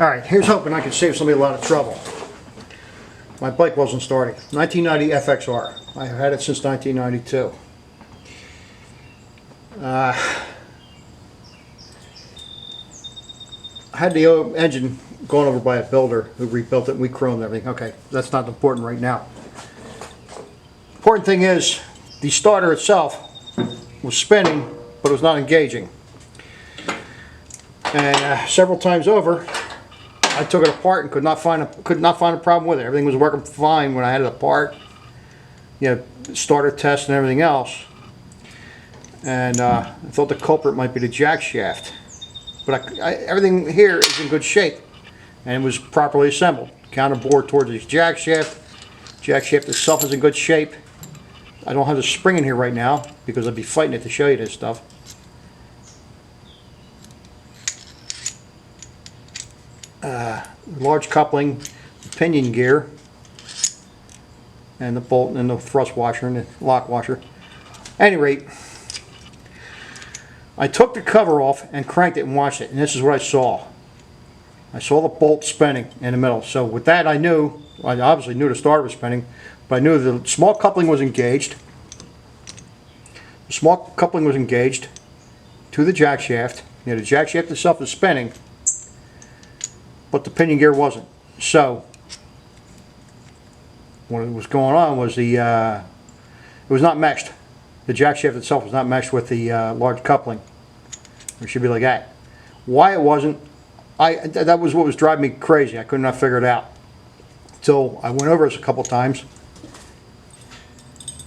Alright, here's hoping I can save somebody a lot of trouble. My bike wasn't starting. 1990 FXR. I've had it since 1992. I had the engine gone over by a builder who rebuilt it and we chromed everything. Okay, that's not important right now. Important thing is the starter itself was spinning, but it was not engaging. And several times over, I took it apart and could not find a problem with it. Everything was working fine when I had it apart. You know, starter test and everything else. And I thought the culprit might be the jackshaft. But everything here is in good shape, and it was properly assembled. Counter bore towards the jackshaft. Jackshaft itself is in good shape. I don't have the spring in here right now because I'd be fighting it to show you this stuff. Large coupling, pinion gear, and the bolt and the thrust washer and the lock washer. At any rate, I took the cover off and cranked it and watched it, and this is what I saw. I saw the bolt spinning in the middle. So with that, I obviously knew the starter was spinning, but I knew the small coupling was engaged. The small coupling was engaged to the jackshaft. You know, the jackshaft itself is spinning, but the pinion gear wasn't. So what was going on was it was not meshed. The jackshaft itself was not meshed with the large coupling. It should be like that. Why it wasn't, that was what was driving me crazy. I could not figure it out until I went over this a couple times.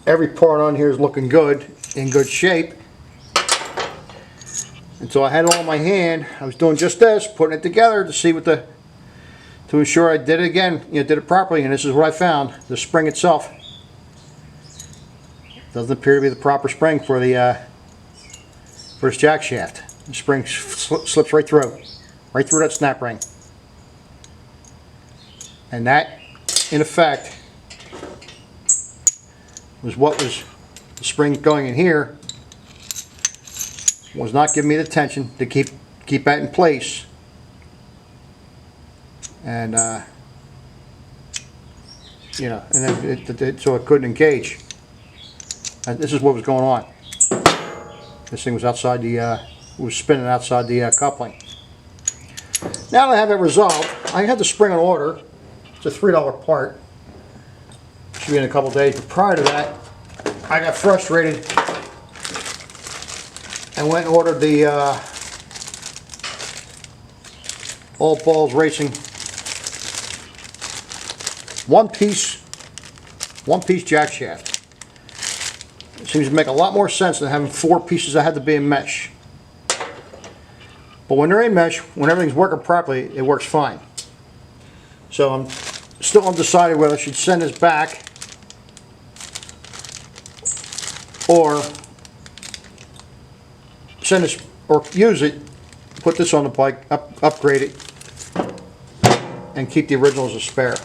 Every part on here is looking good, in good shape. Until I had it all in my hand, I was doing just this, putting it together to see what to ensure I did it again, did it properly, and this is what I found. The spring itself doesn't appear to be the proper spring for this jackshaft. The spring slips right through that snap ring, and that, in effect, was what was the spring going in here. Was not giving me the tension to keep that in place, and you know, and then so it couldn't engage. And this is what was going on. This thing was outside the was spinning outside the coupling. Now that I have it resolved, I had the spring on order. It's a $3 part. Should be in a couple days. But prior to that, I got frustrated and went and ordered the All Balls Racing one piece jackshaft. It seems to make a lot more sense than having 4 pieces that had to be in mesh. But when they're in mesh, when everything's working properly, it works fine. So I'm still undecided whether I should send this back or send this, or use it, put this on the bike, upgrade it, and keep the original as a spare.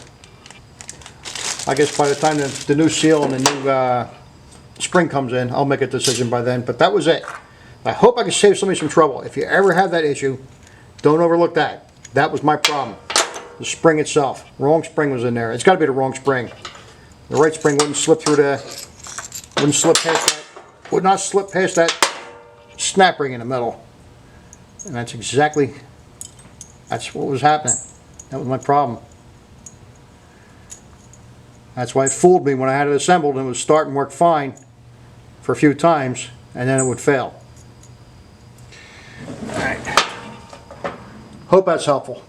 I guess by the time the new seal and the new spring comes in, I'll make a decision by then. But that was it. I hope I can save somebody some trouble. If you ever have that issue, don't overlook that. That was my problem. The spring itself. Wrong spring was in there. It's got to be the wrong spring. The right spring wouldn't slip through would not slip past that snap ring in the middle. And that's what was happening. That was my problem. That's why it fooled me when I had it assembled and it would start and work fine for a few times, and then it would fail. Alright. Hope that's helpful.